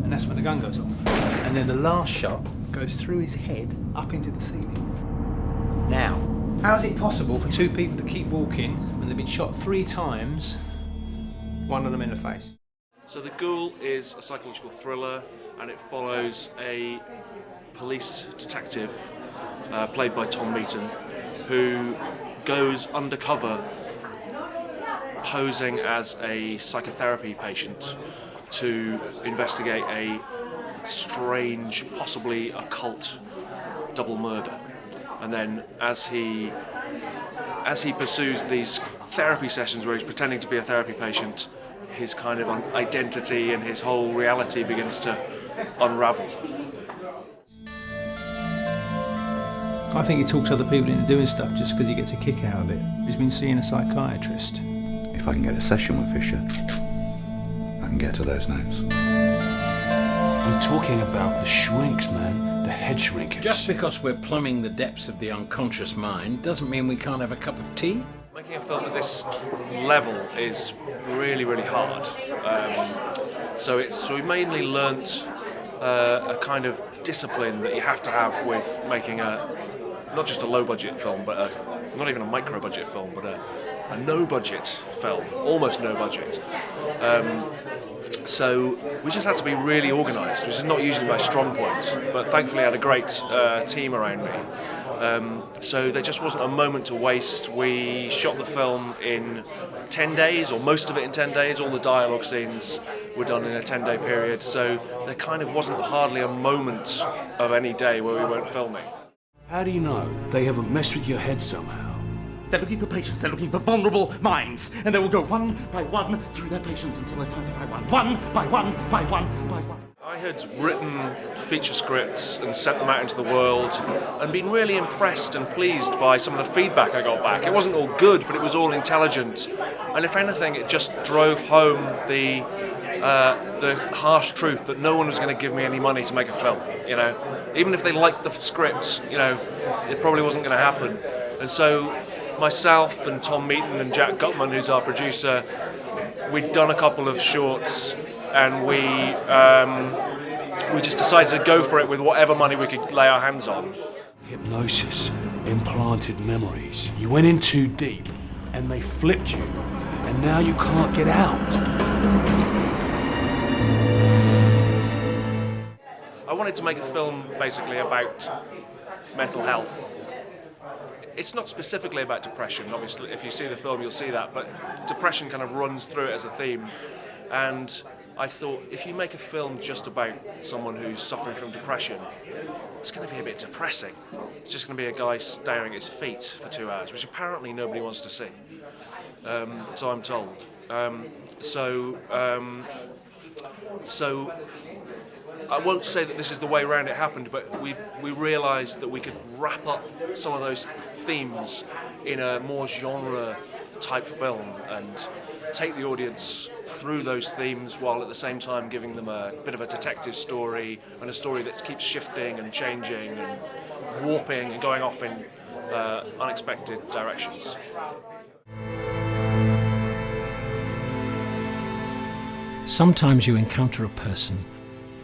and that's when the gun goes off. And then the last shot goes through his head up into the ceiling. Now, how is it possible for two people to keep walking when they've been shot 3 times, one of them in the face? So The Ghoul is a psychological thriller, and it follows a police detective played by Tom Meaton, who goes undercover posing as a psychotherapy patient to investigate a strange, possibly occult double murder. And then as he pursues these therapy sessions where he's pretending to be a therapy patient, his kind of identity and his whole reality begins to unravel. I think he talks other people into doing stuff just because he gets a kick out of it. He's been seeing a psychiatrist. If I can get a session with Fisher, I can get to those notes. I'm talking about the shrinks, man. The head shrinkage. Just because we're plumbing the depths of the unconscious mind doesn't mean we can't have a cup of tea. Making a film at this level is really, really hard. So we mainly learnt a kind of discipline that you have to have with making not just a low-budget film, but not even a micro-budget film, but a no-budget film, almost no budget. So we just had to be really organised, which is not usually my strong point, but thankfully I had a great team around me. So there just wasn't a moment to waste. We shot the film in 10 days, or most of it in 10 days. All the dialogue scenes were done in a 10-day period, so there kind of wasn't hardly a moment of any day where we weren't filming. How do you know they haven't messed with your head somehow? They're looking for patients, they're looking for vulnerable minds, and they will go one by one through their patients until they find the right one. One by one, by one, by one. I had written feature scripts and sent them out into the world and been really impressed and pleased by some of the feedback I got back. It wasn't all good, but it was all intelligent. And if anything, it just drove home the harsh truth that no one was going to give me any money to make a film. You know, even if they liked the script, you know, it probably wasn't going to happen. And so myself and Tom Meaton and Jack Gutman, who's our producer, we'd done a couple of shorts, and we just decided to go for it with whatever money we could lay our hands on. Hypnosis, implanted memories. You went in too deep, and they flipped you, and now you can't get out. I wanted to make a film basically about mental health. It's not specifically about depression, obviously. If you see the film, you'll see that, but depression kind of runs through it as a theme. And I thought, if you make a film just about someone who's suffering from depression, it's going to be a bit depressing. It's just going to be a guy staring at his feet for 2 hours, which apparently nobody wants to see. So I'm told. So I won't say that this is the way around it happened, but we realised that we could wrap up some of those themes in a more genre-type film and take the audience through those themes while at the same time giving them a bit of a detective story and a story that keeps shifting and changing and warping and going off in unexpected directions. Sometimes you encounter a person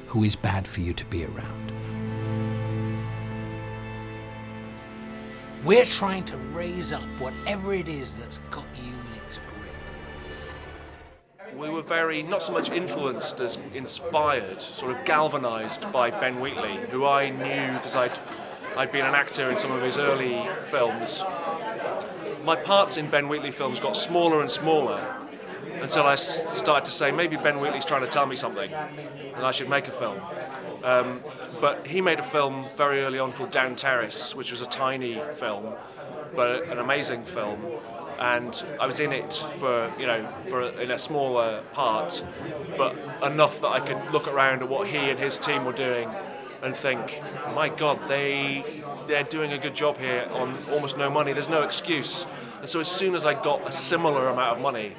who is bad for you to be around. We're trying to raise up whatever it is that's got you in its grip. We were very, not so much influenced as inspired, sort of galvanised by Ben Wheatley, who I knew because I'd been an actor in some of his early films. My parts in Ben Wheatley films got smaller and smaller until I started to say, maybe Ben Wheatley's trying to tell me something and I should make a film. But he made a film very early on called Down Terrace, which was a tiny film, but an amazing film. And I was in it in a smaller part, but enough that I could look around at what he and his team were doing and think, my God, they're doing a good job here on almost no money. There's no excuse. And so as soon as I got a similar amount of money,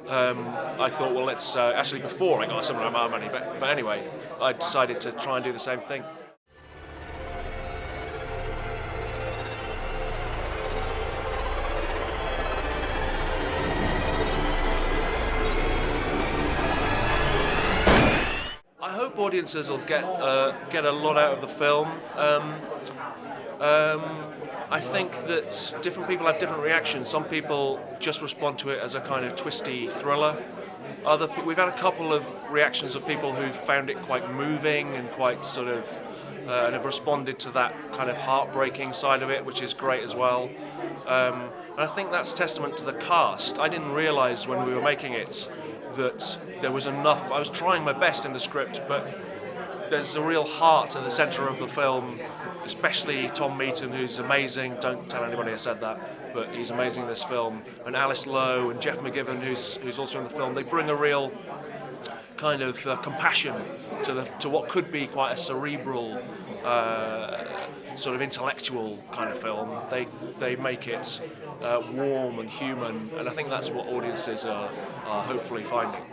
I thought, well, let's actually before I got a similar amount of money, but anyway, I decided to try and do the same thing. I hope audiences will get a lot out of the film. I think that different people have different reactions. Some people just respond to it as a kind of twisty thriller. We've had a couple of reactions of people who found it quite moving and quite sort of and have responded to that kind of heartbreaking side of it, which is great as well. And I think that's testament to the cast. I didn't realise when we were making it that there was enough. I was trying my best in the script, but there's a real heart at the centre of the film, especially Tom Meaton, who's amazing. Don't tell anybody I said that, but he's amazing in this film. And Alice Lowe and Jeff McGivern, who's also in the film. They bring a real kind of compassion to what could be quite a cerebral, sort of intellectual kind of film. They make it warm and human, and I think that's what audiences are hopefully finding.